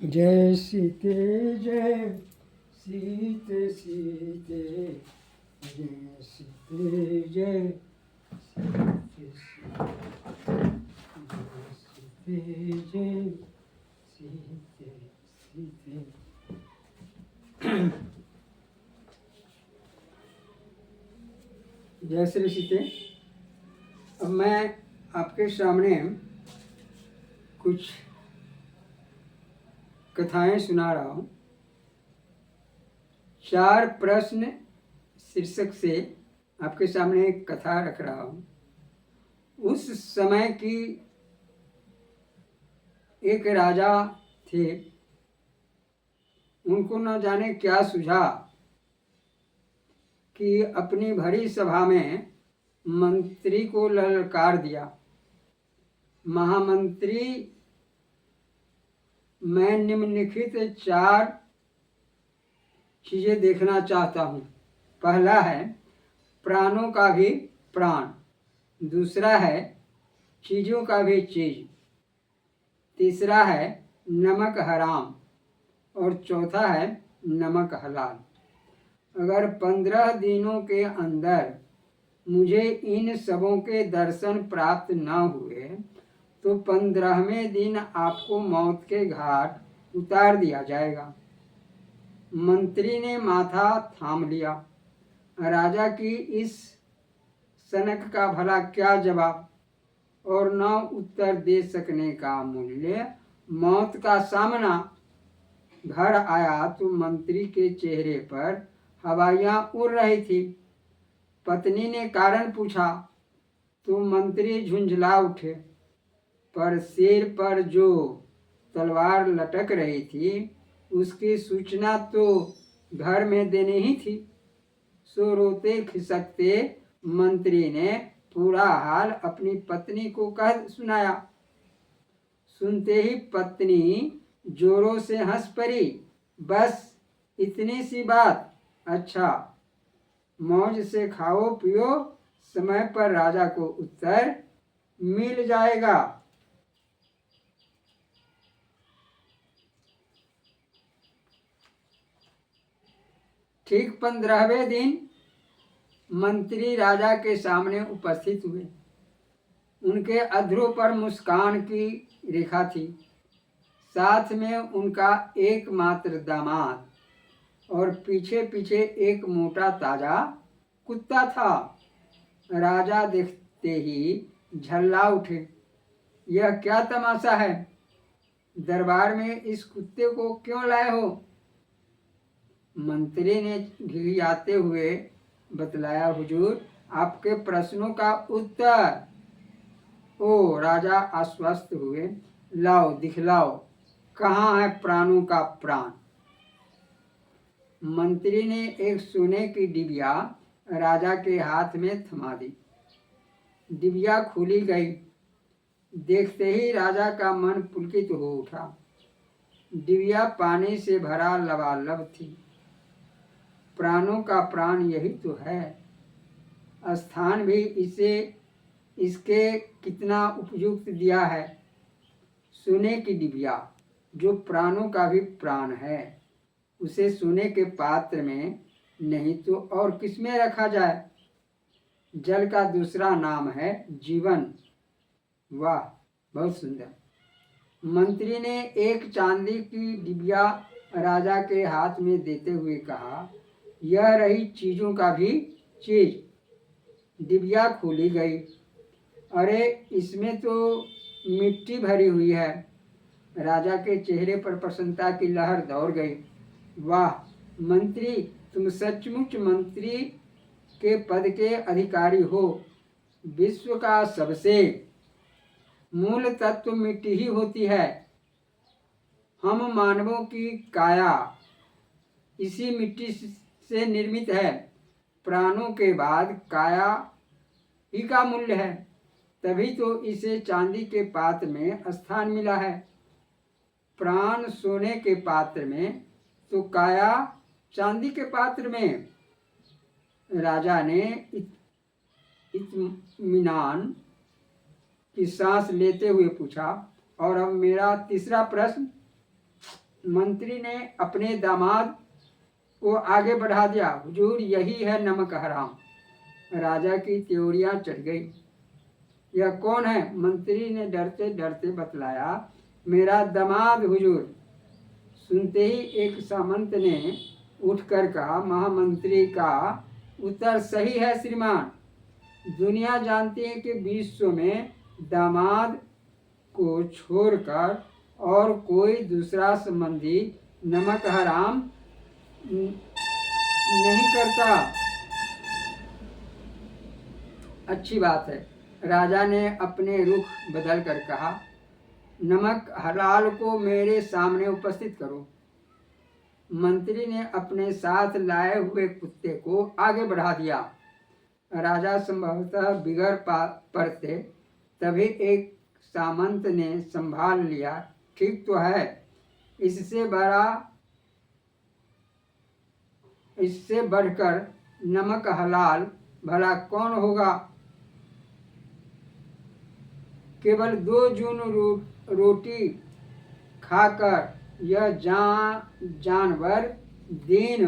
जय सीते सीते सीते जय सीते जय सीते सीते जय सीते सीते। जय श्री सीते। अब मैं आपके सामने कुछ कथाएं सुना रहा हूँ। 4 प्रश्न शीर्षक से आपके सामने एक कथा रख रहा हूँ। उस समय की एक राजा थे, उनको न जाने क्या सूझा कि अपनी भरी सभा में मंत्री को ललकार दिया। महामंत्री, मैं निम्नलिखित 4 चीजें देखना चाहता हूँ। पहला है प्राणों का भी प्राण, दूसरा है चीजों का भी चीज, तीसरा है नमक हराम और चौथा है नमक हलाल। अगर 15 दिनों के अंदर मुझे इन सबों के दर्शन प्राप्त न हुए तो 15वें दिन आपको मौत के घाट उतार दिया जाएगा। मंत्री ने माथा थाम लिया। राजा की इस सनक का भला क्या जवाब, और न उत्तर दे सकने का मूल्य मौत का सामना। घर आया तो मंत्री के चेहरे पर हवाइयां उड़ रही थी। पत्नी ने कारण पूछा तो मंत्री झुंझला उठे, पर सिर पर जो तलवार लटक रही थी उसकी सूचना तो घर में देनी ही थी। सो रोते खिसकते मंत्री ने पूरा हाल अपनी पत्नी को कह सुनाया। सुनते ही पत्नी जोरों से हंस पड़ी। बस इतनी सी बात? अच्छा, मौज से खाओ पियो, समय पर राजा को उत्तर मिल जाएगा। ठीक 15वें दिन मंत्री राजा के सामने उपस्थित हुए। उनके अधरों पर मुस्कान की रेखा थी। साथ में उनका एकमात्र दामाद और पीछे पीछे एक मोटा ताजा कुत्ता था। राजा देखते ही झल्ला उठे। यह क्या तमाशा है? दरबार में इस कुत्ते को क्यों लाए हो? मंत्री ने घिघियाते हुए बतलाया, हुजूर, आपके प्रश्नों का उत्तर। ओ, राजा आश्वस्त हुए। लाओ, दिखलाओ, कहाँ है प्राणों का प्राण? मंत्री ने एक सोने की डिबिया राजा के हाथ में थमा दी। डिबिया खुली गई। देखते ही राजा का मन पुलकित हो उठा। डिबिया पानी से भरा लबालब थी। प्राणों का प्राण यही तो है। स्थान भी इसे इसके कितना उपयुक्त दिया है। सोने की डिबिया जो प्राणों का भी प्राण है, उसे सोने के पात्र में नहीं तो और किसमें रखा जाए? जल का दूसरा नाम है जीवन। वाह, बहुत सुंदर। मंत्री ने एक चांदी की डिबिया राजा के हाथ में देते हुए कहा, यह रही चीजों का भी चीज। डिबिया खोली गई। अरे, इसमें तो मिट्टी भरी हुई है। राजा के चेहरे पर प्रसन्नता की लहर दौड़ गई। वाह मंत्री, तुम सचमुच मंत्री के पद के अधिकारी हो। विश्व का सबसे मूल तत्व मिट्टी ही होती है। हम मानवों की काया इसी मिट्टी से निर्मित है। प्राणों के बाद काया ही का मूल्य है, तभी तो इसे चांदी के पात्र में स्थान मिला है। प्राण सोने के पात्र में तो काया चांदी के पात्र में। राजा ने इत्मीनान की सांस लेते हुए पूछा, और अब मेरा तीसरा प्रश्न? मंत्री ने अपने दामाद को आगे बढ़ा दिया। हुजूर, यही है नमक हराम। राजा की त्योरियां चढ़ गई। यह कौन है? मंत्री ने डरते डरते बतलाया, मेरा दामाद हुजूर। सुनते ही एक सामंत ने उठकर कहा, महामंत्री का उत्तर सही है श्रीमान। दुनिया जानती है कि विश्व में दामाद को छोड़कर और कोई दूसरा संबंधी नमक हराम नहीं करता। अच्छी बात है। राजा ने अपने रुख बदल कर कहा, नमक हलाल को मेरे सामने उपस्थित करो। मंत्री ने अपने साथ लाए हुए कुत्ते को आगे बढ़ा दिया। राजा संभवतः बिगड़ पड़ते, तभी एक सामंत ने संभाल लिया, ठीक तो है, इससे बढ़कर नमक हलाल भला कौन होगा? केवल 2 जून रोटी खाकर यह जानवर दिन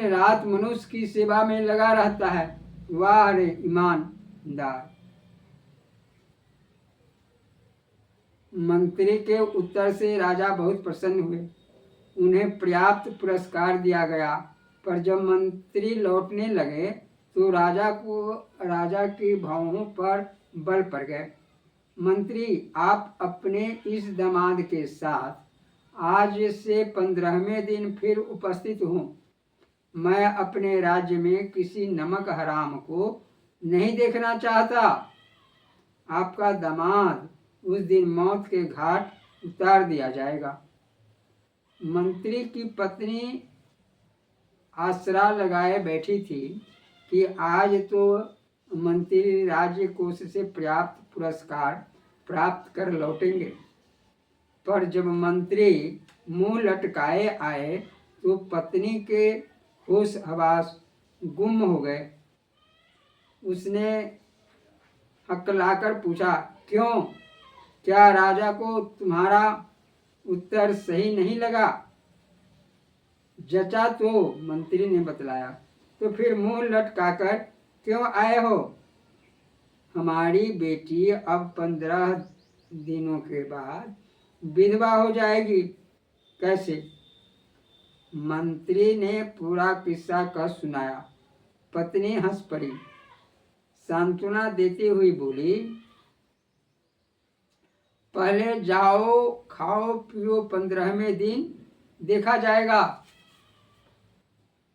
रात मनुष्य की सेवा में लगा रहता है। वाह रे ईमानदार। मंत्री के उत्तर से राजा बहुत प्रसन्न हुए। उन्हें पर्याप्त पुरस्कार दिया गया, पर जब मंत्री लौटने लगे तो राजा की भौहों पर बल पड़ गए। मंत्री, आप अपने इस दामाद के साथ आज से 15वें दिन फिर उपस्थित हूँ। मैं अपने राज्य में किसी नमक हराम को नहीं देखना चाहता। आपका दामाद उस दिन मौत के घाट उतार दिया जाएगा। मंत्री की पत्नी आसरा लगाए बैठी थी कि आज तो मंत्री राज्य कोष से पर्याप्त पुरस्कार प्राप्त कर लौटेंगे, पर जब मंत्री मुंह लटकाए आए तो पत्नी के होश हवास गुम हो गए। उसने हकलाकर पूछा, क्यों? क्या राजा को तुम्हारा उत्तर सही नहीं लगा? जचा तो, मंत्री ने बतलाया। तो फिर मुंह लटकाकर क्यों आए हो? हमारी बेटी अब 15 दिनों के बाद विधवा हो जाएगी। कैसे? मंत्री ने पूरा किस्सा कह सुनाया। पत्नी हंस पड़ी। सांत्वना देती हुई बोली, पहले जाओ, खाओ पियो, 15वें दिन देखा जाएगा।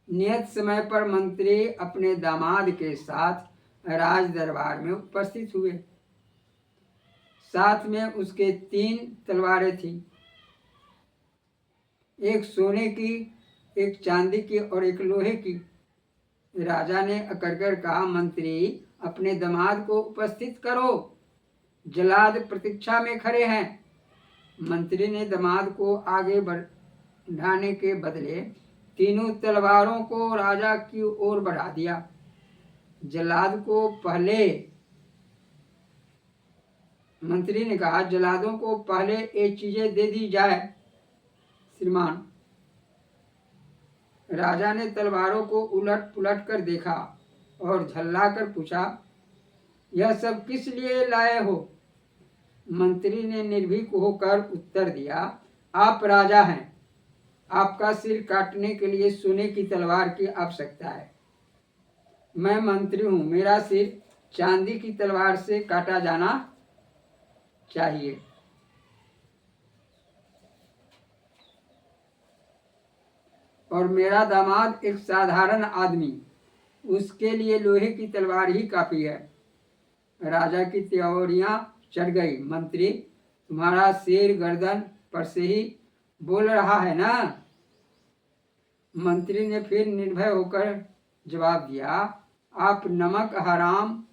नियत समय पर मंत्री अपने दामाद के साथ राज दरबार में उपस्थित हुए। साथ में उसके 3 तलवारें थीं, एक सोने की, एक चांदी की और एक लोहे की। राजा ने अकड़कर कहा, मंत्री, अपने दामाद को उपस्थित करो, जल्लाद प्रतीक्षा में खड़े हैं। मंत्री ने दामाद को आगे बढ़ाने के बदले 3 तलवारों को राजा की ओर बढ़ा दिया। जल्लाद को पहले मंत्री ने कहा, जल्लादों को पहले ये चीजें दे दी जाए श्रीमान। राजा ने तलवारों को उलट पुलट कर देखा और झल्लाकर पूछा, यह सब किस लिए लाए हो? मंत्री ने निर्भीक होकर उत्तर दिया, आप राजा हैं, आपका सिर काटने के लिए सोने की तलवार की आवश्यकता है। मैं मंत्री हूं, मेरा सिर चांदी की तलवार से काटा जाना चाहिए। और मेरा दामाद एक साधारण आदमी, उसके लिए लोहे की तलवार ही काफी है। राजा की त्योरियां चढ़ गई। मंत्री, तुम्हारा सिर गर्दन पर से ही बोल रहा है ना? मंत्री ने फिर निर्भय होकर जवाब दिया, आप नमक हराम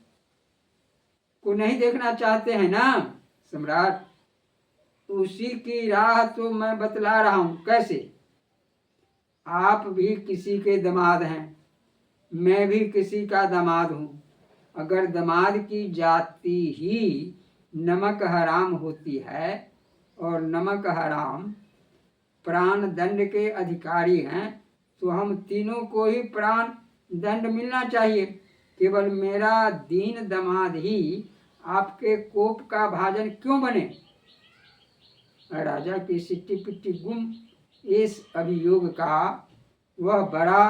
को नहीं देखना चाहते हैं ना सम्राट? उसी की राह तो मैं बतला रहा हूं। कैसे? आप भी किसी के दामाद हैं, मैं भी किसी का दामाद हूं, अगर दामाद की जाति ही नमक हराम होती है और नमक हराम प्राण दंड के अधिकारी हैं, तो हम तीनों को ही प्राण दंड मिलना चाहिए। केवल मेरा दीन दामाद ही आपके कोप का भाजन क्यों बने? राजा की सिट्टी पिट्टी गुम इस अभियोग का वह बड़ा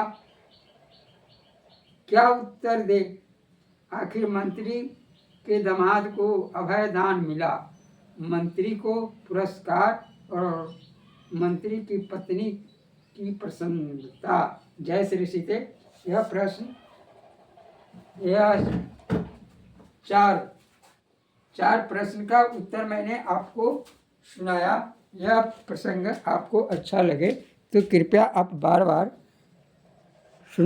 क्या उत्तर दे। आखिर मंत्री के दामाद को अभय दान मिला, मंत्री को पुरस्कार और मंत्री की पत्नी की प्रसन्नता। जय श्री सीते। यह प्रश्न यह चार प्रश्न का उत्तर मैंने आपको सुनाया। यह प्रसंग आपको अच्छा लगे तो कृपया आप बार बार